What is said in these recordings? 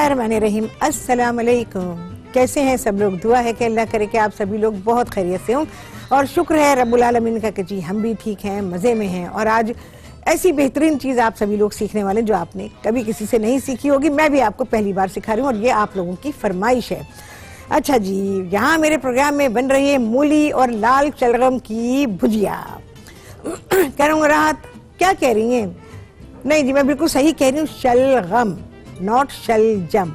बिस्मिल्लाहिर्रहमानिर्रहीम। अस्सलाम वालेकुम। कैसे हैं सब लोग? दुआ है कि अल्लाह करे कि आप सभी लोग बहुत खैरियत से हों और शुक्र है रब्बुल आलमीन का कि जी हम भी ठीक हैं, मज़े में हैं। और आज ऐसी बेहतरीन चीज़ आप सभी लोग सीखने वाले जो आपने कभी किसी से नहीं सीखी होगी, मैं भी आपको पहली बार सिखा रही हूँ और ये आप लोगों की फरमाइश है। अच्छा जी, यहाँ मेरे प्रोग्राम में बन रही है मूली और लाल शलगम की भुजिया। कह रहा हूँ राहत, क्या कह रही हैं? नहीं जी, मैं बिल्कुल सही कह रही हूँ, शलगम, नॉट शलजम।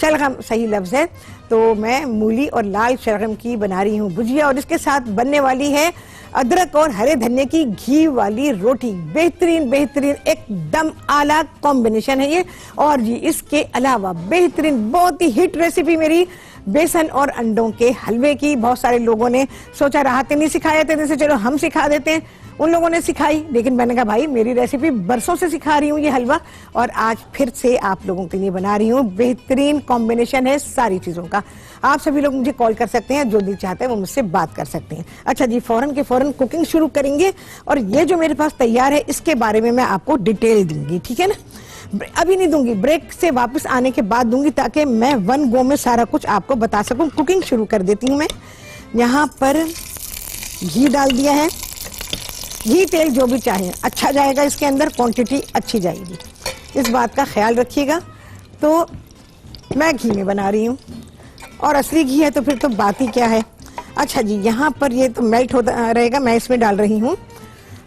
शलगम सही लफ्ज़ है। तो मैं मूली और लाल शलगम की बना रही हूँ भुजिया और इसके साथ बनने वाली है अदरक और हरे धनिये की घी वाली रोटी। बेहतरीन बेहतरीन एकदम आला कॉम्बिनेशन है ये। और जी इसके अलावा बेहतरीन बहुत ही हिट रेसिपी मेरी बेसन और अंडों के हलवे की। बहुत सारे लोगों ने सोचा राहत नहीं सिखाया थे, जैसे चलो हम सिखा देते हैं। उन लोगों ने सिखाई, लेकिन मैंने कहा भाई मेरी रेसिपी बरसों से सिखा रही हूँ ये हलवा, और आज फिर से आप लोगों के लिए बना रही हूँ। बेहतरीन कॉम्बिनेशन है सारी चीज़ों का। आप सभी लोग मुझे कॉल कर सकते हैं, जो दिल चाहते हैं वो मुझसे बात कर सकते हैं। अच्छा जी, फौरन के फौरन कुकिंग शुरू करेंगे और ये जो मेरे पास तैयार है इसके बारे में मैं आपको डिटेल दूंगी, ठीक है ना? अभी नहीं दूंगी, ब्रेक से वापस आने के बाद दूंगी, ताकि मैं वन गो में सारा कुछ आपको बता सकूं। कुकिंग शुरू कर देती हूँ मैं। यहाँ पर घी डाल दिया है। घी तेल जो भी चाहे अच्छा जाएगा, इसके अंदर क्वांटिटी अच्छी जाएगी, इस बात का ख्याल रखिएगा। तो मैं घी में बना रही हूँ और असली घी है तो फिर तो बात ही क्या है। अच्छा जी, यहाँ पर ये तो मेल्ट होता रहेगा, मैं इसमें डाल रही हूँ।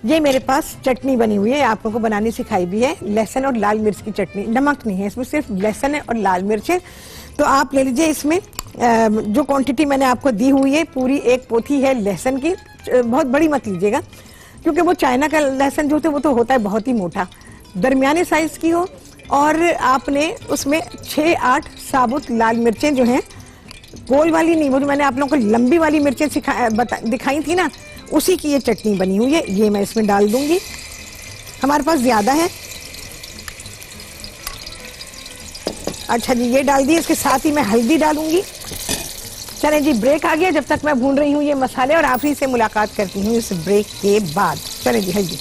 ये मेरे पास चटनी बनी हुई है, आप लोगों को बनानी सिखाई भी है, लहसुन और लाल मिर्च की चटनी। नमक नहीं है इसमें, सिर्फ लहसुन है और लाल मिर्च है। तो आप ले लीजिए। इसमें जो क्वांटिटी मैंने आपको दी हुई है, पूरी एक पोथी है लहसुन की। बहुत बड़ी मत लीजिएगा, क्योंकि वो चाइना का लहसुन जो होता है वो तो होता है बहुत ही मोटा। दरमियाने साइज की हो, और आपने उसमें 6-8 साबुत लाल मिर्चें जो हैं, गोल वाली नहीं, वो जो मैंने आप लोगों को लंबी वाली मिर्चें दिखाई थी ना, उसी की ये चटनी बनी हुई है। ये मैं इसमें डाल दूंगी, हमारे पास ज्यादा है। अच्छा जी, ये डाल दी। इसके साथ ही मैं हल्दी डालूंगी। चलें जी, ब्रेक आ गया। जब तक मैं भून रही हूँ ये मसाले, और आप ही से मुलाकात करती हूँ इस ब्रेक के बाद। चलें जी, हल्दी।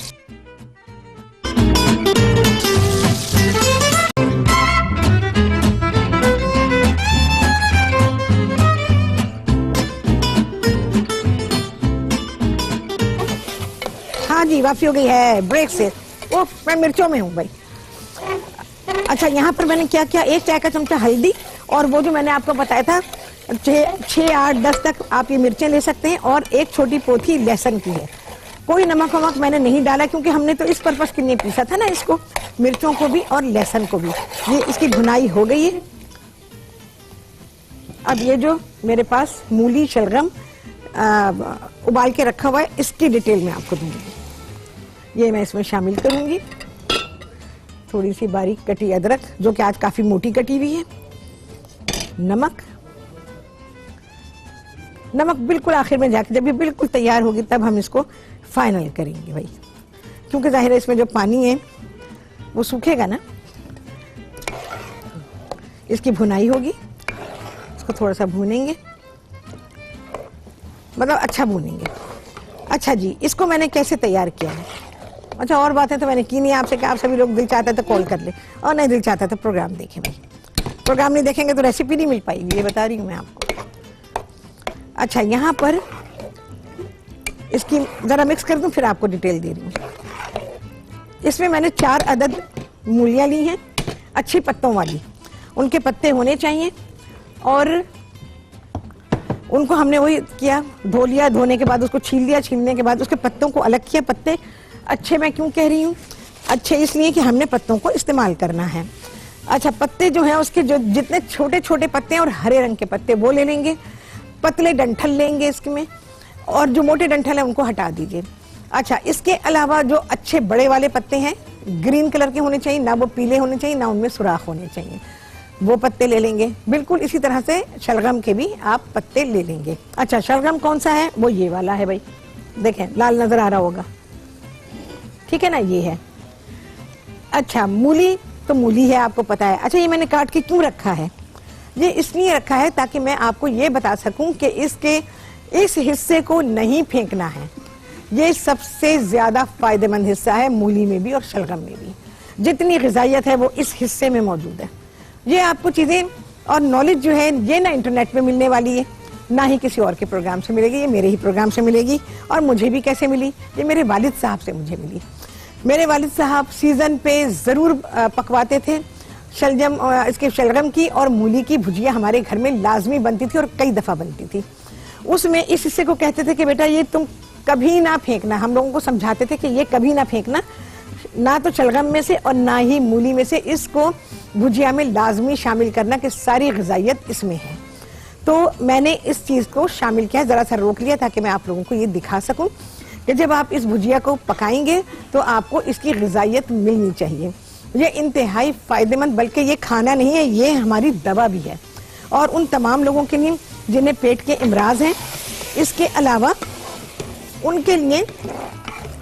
हाँ जी, वापसी हो गई है ब्रेक से। वो मैं मिर्चों में हूँ भाई। अच्छा, यहाँ पर मैंने क्या किया, 1 चाय का चमचा हल्दी, और वो जो मैंने आपको बताया था 6, 8, 10 तक आप ये मिर्चें ले सकते हैं, और 1 छोटी पोथी लहसुन की है। कोई नमक वमक मैंने नहीं डाला, क्योंकि हमने तो इस पर्पस के लिए पीसा था ना इसको, मिर्चों को भी और लहसुन को भी। ये इसकी भुनाई हो गई है। अब ये जो मेरे पास मूली शलगम उबाल के रखा हुआ है, इसकी डिटेल मैं आपको दूंगी। ये मैं इसमें शामिल करूंगी। थोड़ी सी बारीक कटी अदरक, जो कि आज काफी मोटी कटी हुई है। नमक बिल्कुल आखिर में जाके, जब ये बिल्कुल तैयार होगी तब हम इसको फाइनल करेंगे भाई, क्योंकि जाहिर है इसमें जो पानी है वो सूखेगा ना। इसकी भुनाई होगी, इसको थोड़ा सा भूनेंगे, मतलब अच्छा भूनेंगे। अच्छा जी, इसको मैंने कैसे तैयार किया है? अच्छा, और बातें तो मैंने की नहीं आपसे कि आप सभी लोग दिल चाहता है तो कॉल कर ले, और नहीं दिल चाहता तो प्रोग्राम देखें भाई। प्रोग्राम नहीं देखेंगे तो रेसिपी नहीं मिल पाएगी, ये बता रही हूँ मैं आपको। अच्छा, यहाँ पर इसकी जरा मिक्स कर दूं, फिर आपको डिटेल दे रही हूँ। इसमें मैंने 4 अदद मूलियाँ ली हैं, अच्छी पत्तों वाली। उनके पत्ते होने चाहिए, और उनको हमने वही किया, धो लिया। धोने के बाद उसको छील लिया। छीलने के बाद उसके पत्तों को अलग किया। पत्ते अच्छे मैं क्यों कह रही हूँ? अच्छे इसलिए कि हमने पत्तों को इस्तेमाल करना है। अच्छा, पत्ते जो हैं उसके जो जितने छोटे छोटे पत्ते हैं और हरे रंग के पत्ते वो ले लेंगे। पतले डंठल लेंगे इसमें, और जो मोटे डंठल है उनको हटा दीजिए। अच्छा, इसके अलावा जो अच्छे बड़े वाले पत्ते हैं, ग्रीन कलर के होने चाहिए, ना वो पीले होने चाहिए, ना उनमें सुराख होने चाहिए, वो पत्ते ले लेंगे। बिल्कुल इसी तरह से शलगम के भी आप पत्ते ले लेंगे। अच्छा, शलगम कौन सा है? वो ये वाला है भाई, देखें लाल नजर आ रहा होगा, ठीक है ना, ये है। अच्छा, मूली तो मूली है, आपको पता है। अच्छा, ये मैंने काट के क्यों रखा है? ये इसलिए रखा है ताकि मैं आपको ये बता सकूं कि इसके इस हिस्से को नहीं फेंकना है। ये सबसे ज्यादा फायदेमंद हिस्सा है मूली में भी और शलगम में भी। जितनी ग़िज़ाइयत है वो इस हिस्से में मौजूद है। ये आपको चीजें और नॉलेज जो है ये ना इंटरनेट पे मिलने वाली है, ना ही किसी और के प्रोग्राम से मिलेगी, ये मेरे ही प्रोग्राम से मिलेगी। और मुझे भी कैसे मिली, ये मेरे वालिद साहब से मुझे मिली। मेरे वालिद साहब सीजन पे जरूर पकवाते थे। इसके शलगम की और मूली की भुजिया हमारे घर में लाजमी बनती थी और कई दफा बनती थी। उसमें इस हिस्से को कहते थे कि बेटा ये तुम कभी ना फेंकना। हम लोगों को समझाते थे कि ये कभी ना फेंकना, ना तो शलगम में से और ना ही मूली में से, इसको भुजिया में लाजमी शामिल करना कि सारी ग़िज़ाइयत इसमें है। तो मैंने इस चीज़ को शामिल किया, ज़रा सा रोक लिया ताकि मैं आप लोगों को ये दिखा सकूं कि जब आप इस भुजिया को पकाएंगे तो आपको इसकी ग़िज़ाइयत मिलनी चाहिए। ये इंतहाई फ़ायदेमंद, बल्कि ये खाना नहीं है, ये हमारी दवा भी है। और उन तमाम लोगों के लिए जिन्हें पेट के इमराज हैं, इसके अलावा उनके लिए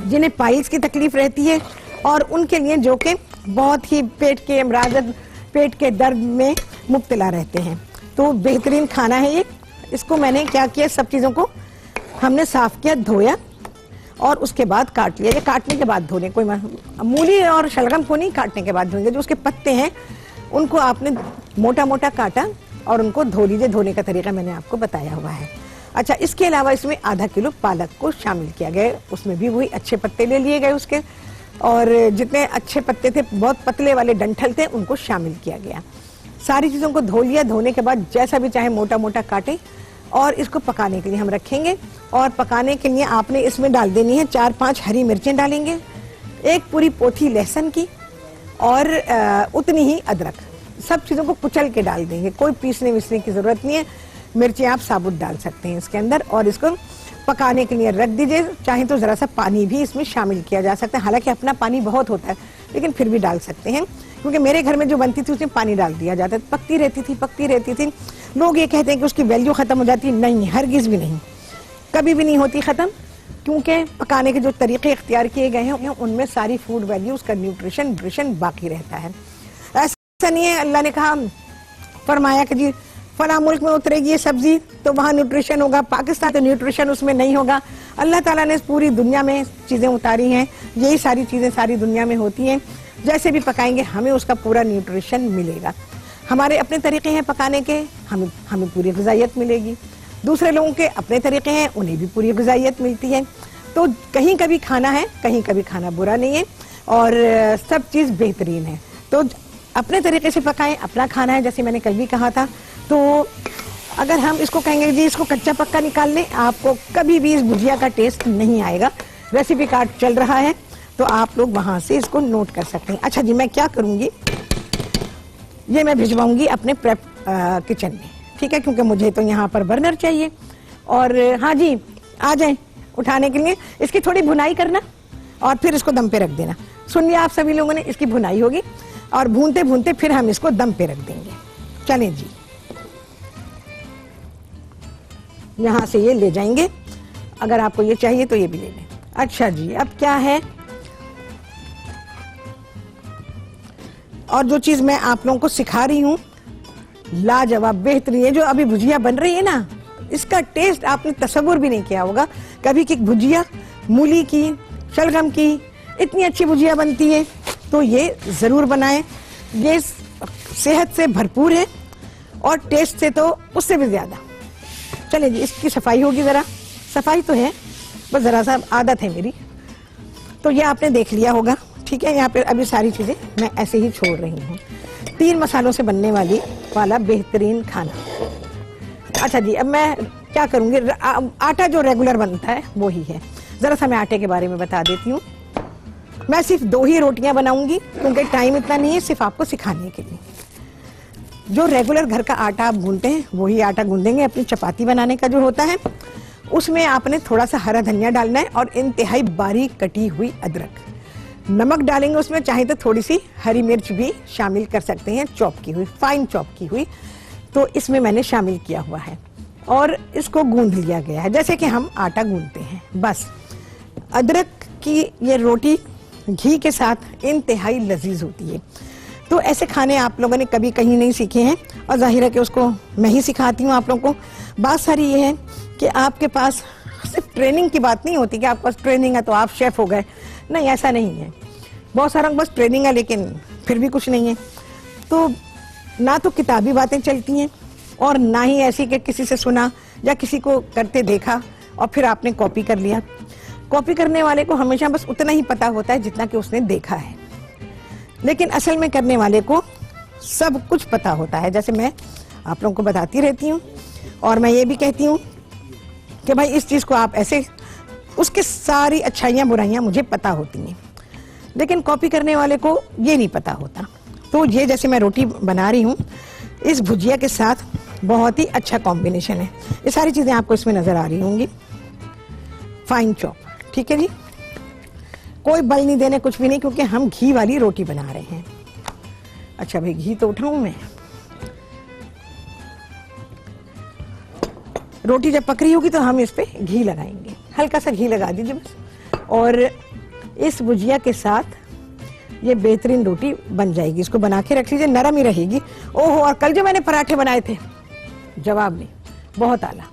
जिन्हें पाइल्स की तकलीफ रहती है, और उनके लिए जो कि बहुत ही पेट के इमराज, पेट के दर्द में मुब्तला रहते हैं। तो बेहतरीन खाना है ये। इसको मैंने क्या किया, सब चीज़ों को हमने साफ़ किया, धोया और उसके बाद काट लिया। ये काटने के बाद धोने, कोई मूली और शलगम को नहीं काटने के बाद धोएंगे। जो उसके पत्ते हैं उनको आपने मोटा मोटा काटा और उनको धो लीजिए। धोने का तरीका मैंने आपको बताया हुआ है। अच्छा, इसके अलावा इसमें आधा किलो पालक को शामिल किया गया। उसमें भी वही अच्छे पत्ते ले लिए गए उसके, और जितने अच्छे पत्ते थे, बहुत पतले वाले डंठल थे, उनको शामिल किया गया। सारी चीज़ों को धो लिया। धोने के बाद जैसा भी चाहे मोटा मोटा काटें और इसको पकाने के लिए हम रखेंगे। और पकाने के लिए आपने इसमें डाल देनी है 4-5 हरी मिर्चें डालेंगे, एक पूरी पोथी लहसुन की और उतनी ही अदरक। सब चीज़ों को कुचल के डाल देंगे, कोई पीसने विसने की ज़रूरत नहीं है। मिर्चें आप साबुत डाल सकते हैं इसके अंदर और इसको पकाने के लिए रख दीजिए। चाहे तो ज़रा सा पानी भी इसमें शामिल किया जा सकता है, हालांकि अपना पानी बहुत होता है लेकिन फिर भी डाल सकते हैं, क्योंकि मेरे घर में जो बनती थी उसमें पानी डाल दिया जाता था। पकती रहती थी। लोग ये कहते हैं कि उसकी वैल्यू ख़त्म हो जाती है। नहीं, हरगिज़ भी नहीं, कभी भी नहीं होती ख़त्म, क्योंकि पकाने के जो तरीके इख्तियार किए गए हैं उनमें सारी फूड वैल्यू, उसका न्यूट्रिशन बाकी रहता है। ऐसा नहीं है अल्लाह ने कहा, फरमाया कि जी फला मुल्क में उतरेगी ये सब्जी तो वहाँ न्यूट्रिशन होगा, पाकिस्तान तो न्यूट्रिशन उसमें नहीं होगा। अल्लाह ताला ने पूरी दुनिया में चीज़ें उतारी हैं, यही सारी चीज़ें सारी दुनिया में होती हैं। जैसे भी पकाएंगे हमें उसका पूरा न्यूट्रिशन मिलेगा। हमारे अपने तरीके हैं पकाने के, हमें पूरी ग़िज़ाइयत मिलेगी। दूसरे लोगों के अपने तरीके हैं, उन्हें भी पूरी ग़िज़ाइयत मिलती है। तो कहीं कभी खाना है, कहीं कभी खाना बुरा नहीं है, और सब चीज़ बेहतरीन है। तो अपने तरीके से पकाएं, अपना खाना है, जैसे मैंने कल भी कहा था। तो अगर हम इसको कहेंगे जी इसको कच्चा पक्का निकाल लें, आपको कभी भी इस भुजिया का टेस्ट नहीं आएगा। रेसिपी कार्ड चल रहा है तो आप लोग वहाँ से इसको नोट कर सकते हैं। अच्छा जी, मैं क्या करूँगी, ये मैं भिजवाऊँगी अपने प्रेप किचन में, ठीक है, क्योंकि मुझे तो यहाँ पर बर्नर चाहिए। और हाँ जी, आ जाएं उठाने के लिए। इसकी थोड़ी भुनाई करना और फिर इसको दम पे रख देना। सुन लिया आप सभी लोगों ने, इसकी भुनाई होगी और भूनते भूनते फिर हम इसको दम पे रख देंगे। चलें जी, यहाँ से ये ले जाएंगे, अगर आपको ये चाहिए तो ये भी ले लें। अच्छा जी, अब क्या है, और जो चीज़ मैं आप लोगों को सिखा रही हूँ लाजवाब बेहतरीन है। जो अभी भुजिया बन रही है ना, इसका टेस्ट आपने तसव्वुर भी नहीं किया होगा कभी कि भुजिया मूली की, शलगम की इतनी अच्छी भुजिया बनती है। तो ये ज़रूर बनाएं, ये सेहत से भरपूर है और टेस्ट से तो उससे भी ज़्यादा। चलिए जी, इसकी सफाई होगी, ज़रा सफाई तो है, बस ज़रा सा आदत है मेरी। तो ये आपने देख लिया होगा, ठीक है। यहाँ पे अभी सारी चीज़ें मैं ऐसे ही छोड़ रही हूँ। 3 मसालों से बनने वाला बेहतरीन खाना। अच्छा जी, अब मैं क्या करूँगी, आटा जो रेगुलर बनता है वो ही है। ज़रा सा मैं आटे के बारे में बता देती हूँ। मैं सिर्फ 2 ही रोटियाँ बनाऊँगी क्योंकि टाइम इतना नहीं है, सिर्फ आपको सिखाने के लिए। जो रेगुलर घर का आटा आप गूंथते हैं वही आटा गूंदेंगे। अपनी चपाती बनाने का जो होता है उसमें आपने थोड़ा सा हरा धनिया डालना है और इंतहाई बारीक कटी हुई अदरक, नमक डालेंगे उसमें, चाहे तो थोड़ी सी हरी मिर्च भी शामिल कर सकते हैं, चॉप की हुई, फाइन चॉप की हुई। तो इसमें मैंने शामिल किया हुआ है और इसको गूंद लिया गया है जैसे कि हम आटा गूंदते हैं। बस अदरक की ये रोटी घी के साथ इंतहाई लजीज होती है। तो ऐसे खाने आप लोगों ने कभी कहीं नहीं सीखे हैं और जाहिर है कि उसको मैं ही सिखाती हूँ आप लोगों को। बात सारी ये है कि आपके पास सिर्फ ट्रेनिंग की बात नहीं होती कि आपके पास ट्रेनिंग है तो आप शेफ़ हो गए, नहीं, ऐसा नहीं है। बहुत सारा बस ट्रेनिंग है लेकिन फिर भी कुछ नहीं है। तो ना तो किताबी बातें चलती हैं और ना ही ऐसी कि किसी से सुना या किसी को करते देखा और फिर आपने कॉपी कर लिया। कॉपी करने वाले को हमेशा बस उतना ही पता होता है जितना कि उसने देखा है, लेकिन असल में करने वाले को सब कुछ पता होता है। जैसे मैं आप लोगों को बताती रहती हूँ और मैं ये भी कहती हूँ कि भाई इस चीज़ को आप ऐसे, उसके सारी अच्छाइयाँ बुराइयाँ मुझे पता होती हैं, लेकिन कॉपी करने वाले को ये नहीं पता होता। तो ये जैसे मैं रोटी बना रही हूँ, इस भुजिया के साथ बहुत ही अच्छा कॉम्बिनेशन है। ये सारी चीज़ें आपको इसमें नज़र आ रही होंगी। फाइन चॉप, ठीक है जी, कोई बल नहीं देने, कुछ भी नहीं, क्योंकि हम घी वाली रोटी बना रहे हैं। अच्छा भाई, घी तो उठाऊं मैं। रोटी जब पक रही होगी तो हम इस पे घी लगाएंगे, हल्का सा घी लगा दीजिए बस, और इस भुजिया के साथ ये बेहतरीन रोटी बन जाएगी। इसको बना के रख लीजिए, नरम ही रहेगी। ओहो, और कल जो मैंने पराठे बनाए थे, जवाब नहीं, बहुत आला,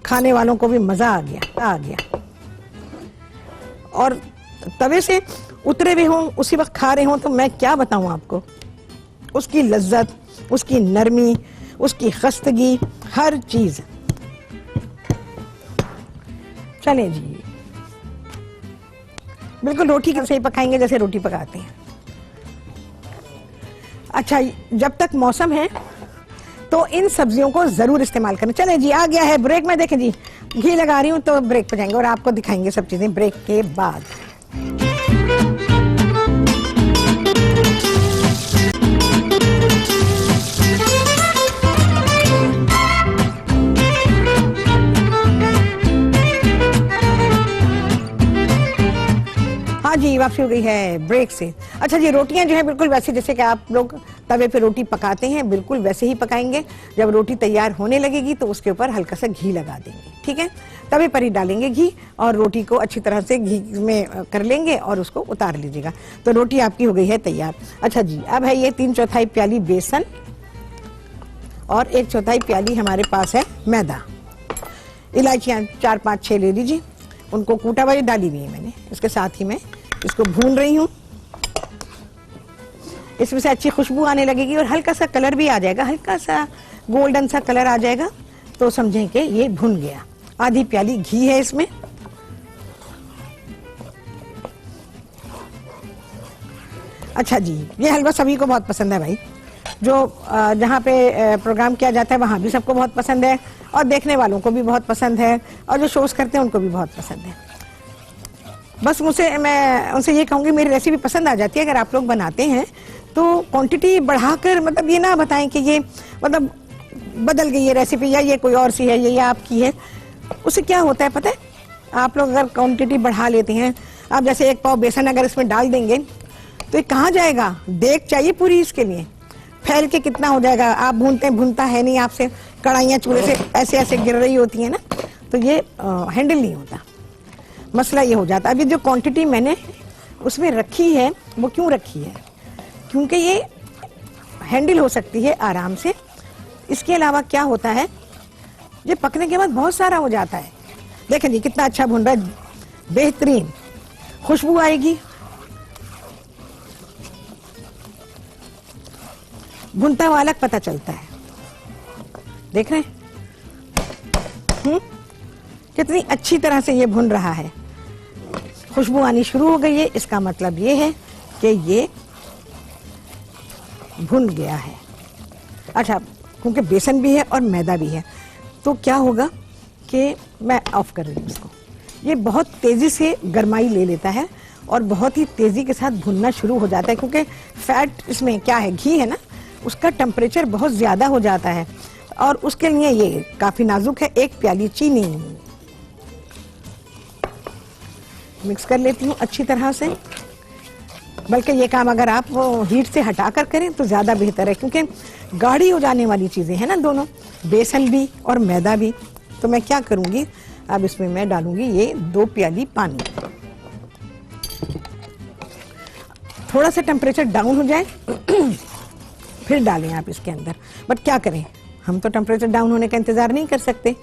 खाने वालों को भी मजा आ गया। और तवे से उतरे हुए हों, उसी वक्त खा रहे हों, तो मैं क्या बताऊं आपको, उसकी लज्जत, उसकी नरमी, उसकी खस्तगी, हर चीज। चले जी, बिल्कुल रोटी कैसे ही पकाएंगे जैसे रोटी पकाते हैं। अच्छा, जब तक मौसम है तो इन सब्जियों को जरूर इस्तेमाल करें। चले जी, आ गया है ब्रेक में, देखें जी घी लगा रही हूँ तो ब्रेक पे जाएंगे और आपको दिखाएंगे सब चीजें ब्रेक के बाद। हाँ जी, वापसी हो गई है ब्रेक से। अच्छा जी, रोटियां जो है बिल्कुल वैसे जैसे कि आप लोग तवे पे रोटी पकाते हैं, बिल्कुल वैसे ही पकाएंगे। जब रोटी तैयार होने लगेगी तो उसके ऊपर हल्का सा घी लगा देंगे, ठीक है, तवे पर ही डालेंगे घी और रोटी को अच्छी तरह से घी में कर लेंगे और उसको उतार लीजिएगा। तो रोटी आपकी हो गई है तैयार। अच्छा जी, अब है ये 3/4 प्याली बेसन और 1/4 प्याली हमारे पास है मैदा। इलायचियाँ 4-5-6 ले लीजिए, उनको कूटा हुआ डाली हुई है मैंने। इसके साथ ही मैं इसको भून रही हूँ, इसमें से अच्छी खुशबू आने लगेगी और हल्का सा कलर भी आ जाएगा, हल्का सा गोल्डन सा कलर आ जाएगा तो समझें कि ये भुन गया। आधी प्याली घी है इसमें। अच्छा जी, ये हलवा सभी को बहुत पसंद है भाई, जो जहाँ पे प्रोग्राम किया जाता है वहाँ भी सबको बहुत पसंद है और देखने वालों को भी बहुत पसंद है और जो शोज करते हैं उनको भी बहुत पसंद है। बस मैं उनसे ये कहूँगी, मेरी रेसिपी पसंद आ जाती है अगर आप लोग बनाते हैं तो क्वांटिटी बढ़ाकर, मतलब ये ना बताएं कि ये मतलब बदल गई है रेसिपी या ये कोई और सी है, ये आपकी है। उससे क्या होता है पता है, आप लोग अगर क्वांटिटी बढ़ा लेते हैं, आप जैसे 1 पाव बेसन अगर इसमें डाल देंगे तो ये कहाँ जाएगा, देख चाहिए पूरी, इसके लिए फैल के कितना हो जाएगा। आप भूनता है नहीं, आपसे कढ़ाइयाँ चूल्हे से ऐसे ऐसे गिर रही होती है ना, तो ये हैंडल नहीं होता। मसला ये हो जाता है। अभी जो क्वांटिटी मैंने उसमें रखी है वो क्यों रखी है, क्योंकि ये हैंडल हो सकती है आराम से। इसके अलावा क्या होता है, ये पकने के बाद बहुत सारा हो जाता है। देखें जी कितना अच्छा भुन रहा है, बेहतरीन खुशबू आएगी। भुनता हुआ अलग पता चलता है, देख रहे हैं कितनी अच्छी तरह से ये भुन रहा है। खुशबू आनी शुरू हो गई है, इसका मतलब ये है कि ये भुन गया है। अच्छा, क्योंकि बेसन भी है और मैदा भी है तो क्या होगा कि मैं ऑफ कर रही हूँ इसको। ये बहुत तेजी से गरमाई ले लेता है और बहुत ही तेजी के साथ भुनना शुरू हो जाता है, क्योंकि फैट इसमें क्या है, घी है ना, उसका टेम्परेचर बहुत ज्यादा हो जाता है और उसके लिए ये काफी नाजुक है। 1 प्याली चीनी मिक्स कर लेती हूँ अच्छी तरह से। बल्कि ये काम अगर आप वो हीट से हटाकर करें तो ज्यादा बेहतर है, क्योंकि गाढ़ी हो जाने वाली चीजें हैं ना दोनों, बेसन भी और मैदा भी। तो मैं क्या करूंगी, अब इसमें मैं डालूंगी ये 2 प्याली पानी। थोड़ा सा टेम्परेचर डाउन हो जाए फिर डालें आप इसके अंदर। बट क्या करें, हम तो टेम्परेचर डाउन होने का इंतजार नहीं कर सकते।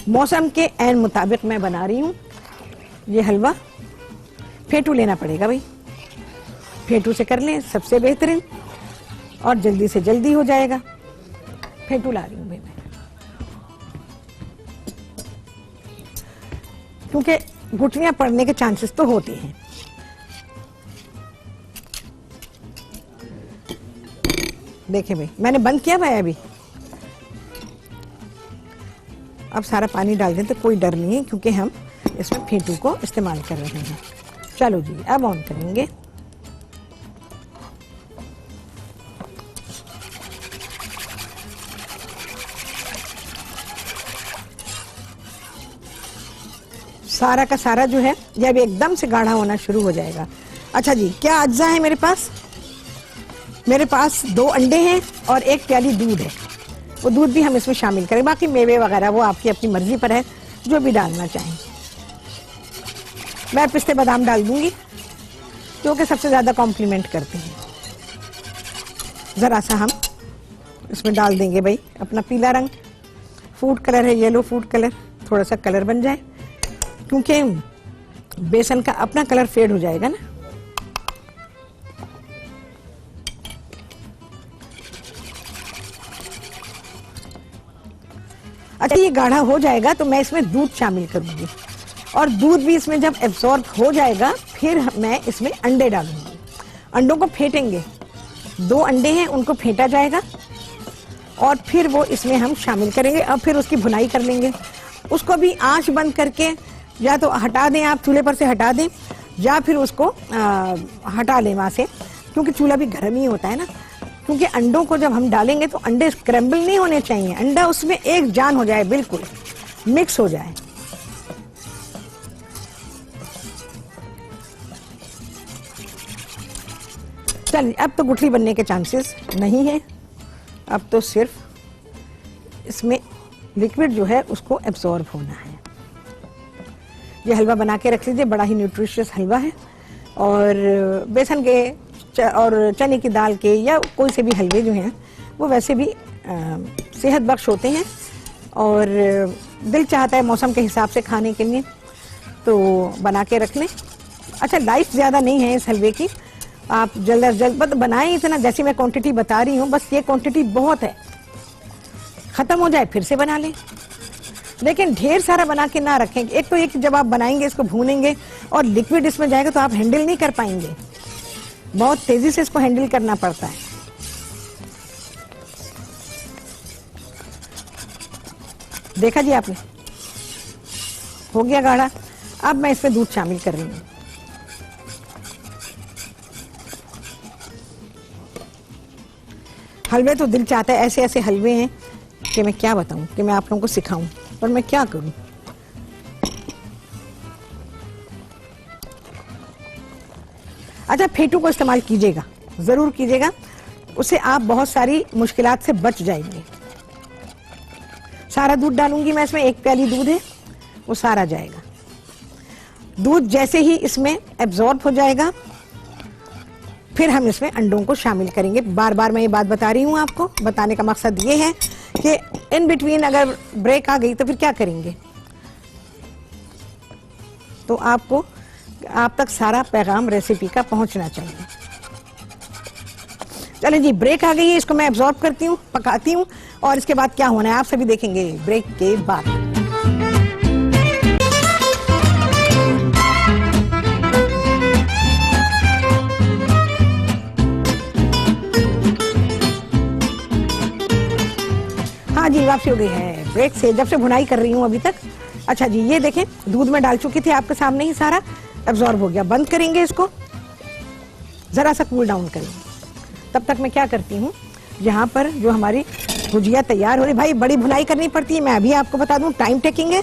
मौसम के ऐन मुताबिक मैं बना रही हूँ ये हलवा। फेटू लेना पड़ेगा भाई, फेटू से कर लें सबसे बेहतरीन और जल्दी से जल्दी हो जाएगा। फेटू ला रही हूँ भाई मैं, क्योंकि घुटनियां पड़ने के चांसेस तो होते हैं। देखिए भाई मैंने बंद किया भाई अभी, अब सारा पानी डाल दें तो कोई डर नहीं है, क्योंकि हम इसमें फेटू को इस्तेमाल कर रहे हैं। चलो जी अब ऑन करेंगे। सारा का सारा जो है जब एकदम से गाढ़ा होना शुरू हो जाएगा। अच्छा जी, क्या अज्जा है मेरे पास? मेरे पास 2 अंडे हैं और 1 प्याली दूध है। वो दूध भी हम इसमें शामिल करें, बाकी मेवे वगैरह वो आपकी अपनी मर्जी पर है, जो भी डालना चाहें। मैं पिस्ते बादाम डाल दूंगी क्योंकि सबसे ज्यादा कॉम्प्लीमेंट करते हैं। जरा सा हम इसमें डाल देंगे भाई अपना पीला रंग, फूड कलर है, येलो फूड कलर, थोड़ा सा कलर बन जाए, क्योंकि बेसन का अपना कलर फेड हो जाएगा ना। अच्छा ये गाढ़ा हो जाएगा तो मैं इसमें दूध शामिल करूंगी, और दूध भी इसमें जब एब्जॉर्ब हो जाएगा फिर मैं इसमें अंडे डालूंगी। अंडों को फेंटेंगे, 2 अंडे हैं उनको फेंटा जाएगा और फिर वो इसमें हम शामिल करेंगे। अब फिर उसकी भुनाई कर लेंगे। उसको भी आंच बंद करके या तो हटा दें, आप चूल्हे पर से हटा दें, या फिर उसको हटा लें वहाँ से, क्योंकि चूल्हा भी गर्म ही होता है ना। क्योंकि अंडों को जब हम डालेंगे तो अंडे स्क्रैम्बल नहीं होने चाहिए, अंडा उसमें एक जान हो जाए, बिल्कुल मिक्स हो जाए। चलिए अब तो गुठली बनने के चांसेस नहीं है, अब तो सिर्फ इसमें लिक्विड जो है उसको एब्जॉर्ब होना है। ये हलवा बना के रख लीजिए, बड़ा ही न्यूट्रिशियस हलवा है, और बेसन के और चने की दाल के या कोई से भी हलवे जो हैं वो वैसे भी सेहत बख्श होते हैं, और दिल चाहता है मौसम के हिसाब से खाने के लिए, तो बना के रख लें। अच्छा लाइफ ज़्यादा नहीं है इस हलवे की, आप जल्द अज जल्द बस बनाएं इतना, जैसे मैं क्वांटिटी बता रही हूँ, बस ये क्वांटिटी बहुत है, ख़त्म हो जाए फिर से बना लें, लेकिन ढेर सारा बना के ना रखें। एक तो एक जब आप बनाएंगे इसको भूनेंगे और लिक्विड इसमें जाएगा तो आप हैंडल नहीं कर पाएंगे, बहुत तेजी से इसको हैंडल करना पड़ता है। देखा जी आपने, हो गया गाढ़ा। अब मैं इसमें दूध शामिल कर रही हूँ। हलवे तो दिल चाहता है, ऐसे ऐसे हलवे हैं कि मैं क्या बताऊं, कि मैं आप लोगों को सिखाऊं, और मैं क्या करूं। अच्छा फेटू को इस्तेमाल कीजिएगा, जरूर कीजिएगा, उससे आप बहुत सारी मुश्किलात से बच जाएंगे। सारा दूध डालूंगी मैं इसमें, 1 प्याली दूध है, वो सारा जाएगा। दूध जैसे ही इसमें एब्जॉर्ब हो जाएगा फिर हम इसमें अंडों को शामिल करेंगे। बार बार मैं ये बात बता रही हूँ आपको, बताने का मकसद ये है कि इन बिटवीन अगर ब्रेक आ गई तो फिर क्या करेंगे। तो आपको आप तक सारा पैगाम रेसिपी का पहुंचना चाहिए। चलें जी, ब्रेक आ गई है, इसको मैं एब्जॉर्ब करती हूँ, पकाती हूँ, और इसके बाद क्या होना है आप सभी देखेंगे ब्रेक के बाद। हाँ जी, वापसी हो गई है ब्रेक से, जब से भुनाई कर रही हूँ अभी तक। अच्छा जी, ये देखें दूध में डाल चुकी थी आपके सामने ही, सारा एब्जॉर्ब हो गया। बंद करेंगे इसको, जरा सा कूल डाउन करेंगे। तब तक मैं क्या करती हूँ, यहाँ पर जो हमारी भुजिया तैयार हो रही, भाई बड़ी भुनाई करनी पड़ती है, मैं अभी आपको बता दूँ, टाइम टेकिंग है,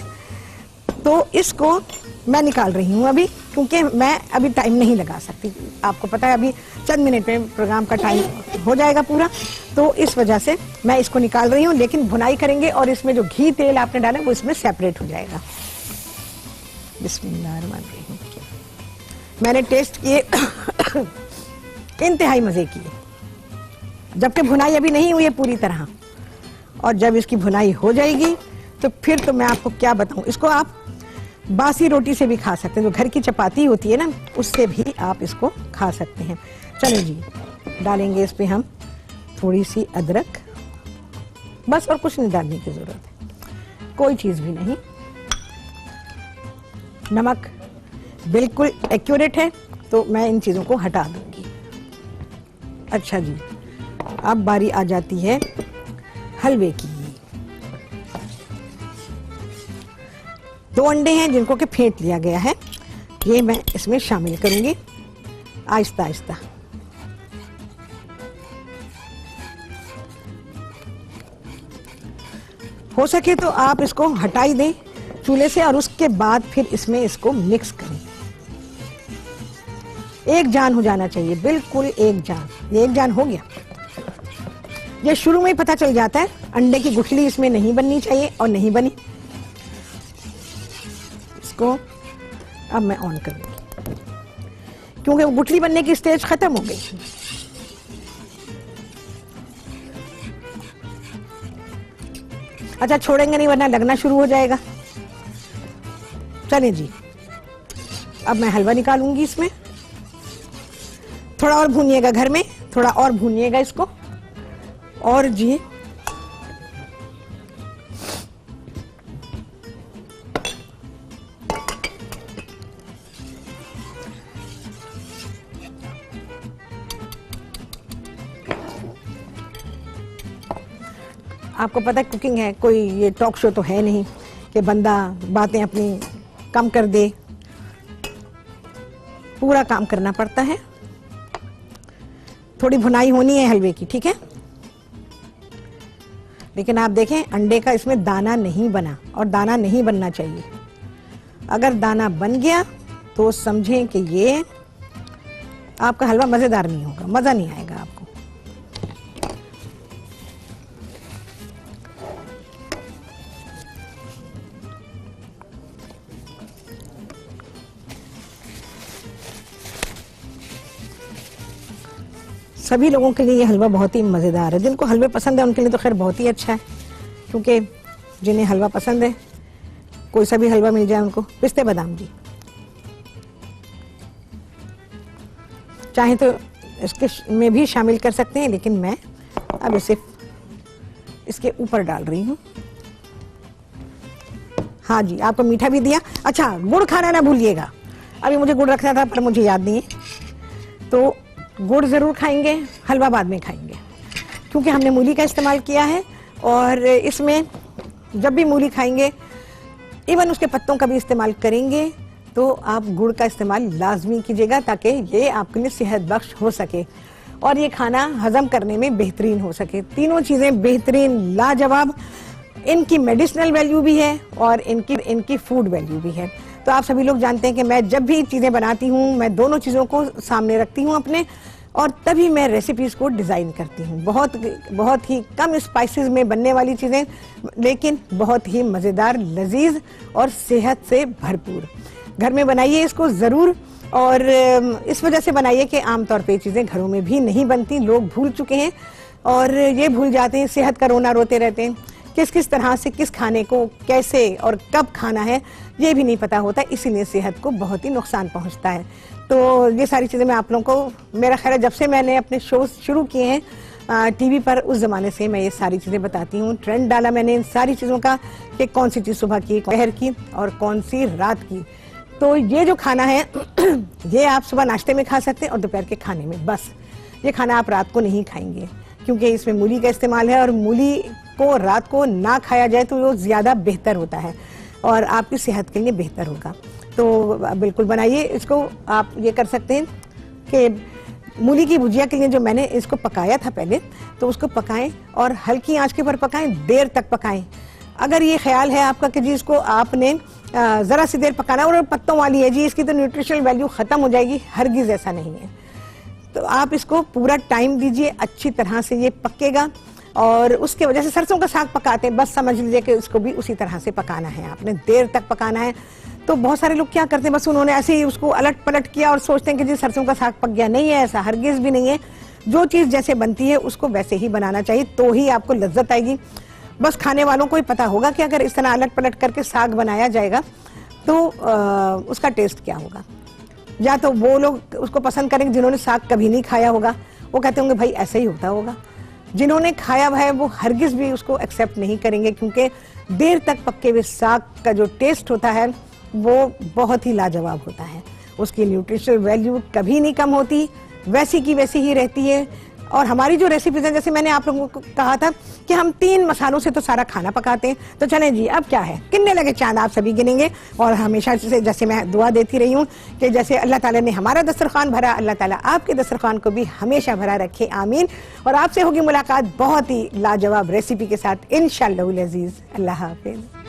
तो इसको मैं निकाल रही हूँ अभी, क्योंकि मैं अभी टाइम नहीं लगा सकती। आपको पता है अभी चंद मिनट में प्रोग्राम का टाइम हो जाएगा पूरा, तो इस वजह से मैं इसको निकाल रही हूँ। लेकिन भुनाई करेंगे और इसमें जो घी तेल आपने डाला वो इसमें सेपरेट हो जाएगा। बिस्मिल्लाहिर्रहमानिर्रहीम। मैंने टेस्ट किए, इंतहाई मजे किए, जबकि भुनाई अभी नहीं हुई है पूरी तरह, और जब इसकी भुनाई हो जाएगी तो फिर तो मैं आपको क्या बताऊं। इसको आप बासी रोटी से भी खा सकते हैं, जो घर की चपाती होती है ना, उससे भी आप इसको खा सकते हैं। चलो जी, डालेंगे इस पे हम थोड़ी सी अदरक, बस, और कुछ नहीं डालने की जरूरत है, कोई चीज भी नहीं। नमक बिल्कुल एक्यूरेट है, तो मैं इन चीजों को हटा दूंगी। अच्छा जी, अब बारी आ जाती है हलवे की। 2 अंडे हैं जिनको कि फेंट लिया गया है, ये मैं इसमें शामिल करूंगी आहिस्ता आहिस्ता। हो सके तो आप इसको हटाई दें चूल्हे से और उसके बाद फिर इसमें इसको मिक्स करें। एक जान हो जाना चाहिए, बिल्कुल एक जान। ये एक जान हो गया, ये शुरू में ही पता चल जाता है। अंडे की गुठली इसमें नहीं बननी चाहिए, और नहीं बनी। इसको अब मैं ऑन कर दूंगी, क्योंकि वो गुठली बनने की स्टेज खत्म हो गई। अच्छा, छोड़ेंगे नहीं वरना लगना शुरू हो जाएगा। चलिए जी, अब मैं हलवा निकालूंगी इसमें। थोड़ा और भूनिएगा, घर में थोड़ा और भूनिएगा इसको। और जी, आपको पता है कुकिंग है, कोई ये टॉक शो तो है नहीं कि बंदा बातें अपनी कम कर दे, पूरा काम करना पड़ता है। थोड़ी भुनाई होनी है हलवे की, ठीक है। लेकिन आप देखें, अंडे का इसमें दाना नहीं बना, और दाना नहीं बनना चाहिए। अगर दाना बन गया तो समझें कि ये आपका हलवा मजेदार नहीं होगा, मजा नहीं आएगा आपको। सभी लोगों के लिए ये हलवा बहुत ही मज़ेदार है। जिनको हलवे पसंद है उनके लिए तो खैर बहुत ही अच्छा है, क्योंकि जिन्हें हलवा पसंद है, कोई सा भी हलवा मिल जाए उनको। पिस्ते बादाम जी, चाहे तो इसके में भी शामिल कर सकते हैं, लेकिन मैं अब इसे इसके ऊपर डाल रही हूँ। हाँ जी, आपको मीठा भी दिया। अच्छा, गुड़ खाना ना भूलिएगा। अभी मुझे गुड़ रखना था पर मुझे याद नहीं है, तो गुड़ जरूर खाएंगे, हलवा बाद में खाएंगे, क्योंकि हमने मूली का इस्तेमाल किया है। और इसमें जब भी मूली खाएंगे, इवन उसके पत्तों का भी इस्तेमाल करेंगे, तो आप गुड़ का इस्तेमाल लाजमी कीजिएगा, ताकि ये आपके लिए सेहत बख्श हो सके और ये खाना हजम करने में बेहतरीन हो सके। तीनों चीज़ें बेहतरीन, लाजवाब। इनकी मेडिसिनल वैल्यू भी है और इनकी फूड वैल्यू भी है। तो आप सभी लोग जानते हैं कि मैं जब भी चीज़ें बनाती हूँ, मैं दोनों चीज़ों को सामने रखती हूँ अपने, और तभी मैं रेसिपीज़ को डिज़ाइन करती हूँ। बहुत ही कम स्पाइसेस में बनने वाली चीज़ें, लेकिन बहुत ही मज़ेदार, लजीज और सेहत से भरपूर। घर में बनाइए इसको ज़रूर, और इस वजह से बनाइए कि आमतौर पे चीज़ें घरों में भी नहीं बनती। लोग भूल चुके हैं और ये भूल जाते हैं, सेहत का रोना रोते रहते हैं। किस किस तरह से किस खाने को कैसे और कब खाना है ये भी नहीं पता होता, इसीलिए सेहत को बहुत ही नुकसान पहुंचता है। तो ये सारी चीज़ें मैं आप लोगों को, मेरा ख्याल है जब से मैंने अपने शो शुरू किए हैं टीवी पर, उस ज़माने से मैं ये सारी चीज़ें बताती हूँ। ट्रेंड डाला मैंने इन सारी चीज़ों का कि कौन सी चीज़ सुबह की, दोपहर की और कौन सी रात की। तो ये जो खाना है ये आप सुबह नाश्ते में खा सकते हैं और दोपहर के खाने में। बस ये खाना आप रात को नहीं खाएंगे, क्योंकि इसमें मूली का इस्तेमाल है, और मूली को रात को ना खाया जाए तो वो ज़्यादा बेहतर होता है और आपकी सेहत के लिए बेहतर होगा। तो बिल्कुल बनाइए इसको। आप ये कर सकते हैं कि मूली की भुजिया के लिए जो मैंने इसको पकाया था पहले, तो उसको पकाएं और हल्की आंच के ऊपर पकाएं, देर तक पकाएं। अगर ये ख्याल है आपका कि जी इसको आपने ज़रा सी देर पकाना और पत्तों वाली है जी, इसकी तो न्यूट्रिशनल वैल्यू ख़त्म हो जाएगी, हरगिज़ ऐसा नहीं है। तो आप इसको पूरा टाइम दीजिए, अच्छी तरह से ये पकेगा। और उसके वजह से सरसों का साग पकाते हैं, बस समझ लीजिए कि उसको भी उसी तरह से पकाना है, आपने देर तक पकाना है। तो बहुत सारे लोग क्या करते हैं, बस उन्होंने ऐसे ही उसको अलट पलट किया और सोचते हैं कि जी सरसों का साग पक गया। नहीं है ऐसा, हरगिज़ भी नहीं है। जो चीज़ जैसे बनती है उसको वैसे ही बनाना चाहिए, तो ही आपको लज्जत आएगी। बस खाने वालों को ही पता होगा कि अगर इस तरह अलट पलट करके साग बनाया जाएगा तो उसका टेस्ट क्या होगा। या तो वो लोग उसको पसंद करेंगे जिन्होंने साग कभी नहीं खाया होगा, वो कहते होंगे भाई ऐसा ही होता होगा। जिन्होंने खाया हुआ है वो हरगिज भी उसको एक्सेप्ट नहीं करेंगे, क्योंकि देर तक पके हुए साग का जो टेस्ट होता है वो बहुत ही लाजवाब होता है। उसकी न्यूट्रिशनल वैल्यू कभी नहीं कम होती, वैसी की वैसी ही रहती है। और हमारी जो रेसिपीज है, जैसे मैंने आप लोगों को कहा था कि हम 3 मसालों से तो सारा खाना पकाते हैं, तो चलें जी अब क्या है, कितने लगे चांद आप सभी गिनेंगे। और हमेशा से जैसे मैं दुआ देती रही हूँ कि जैसे अल्लाह ताला ने हमारा दस्तरखान भरा, अल्लाह ताला आपके दस्तरखान को भी हमेशा भरा रखे, आमीन। और आपसे होगी मुलाकात बहुत ही लाजवाब रेसिपी के साथ इंशाअल्लाह अज़ीज़। अल्लाह हाफ़िज़।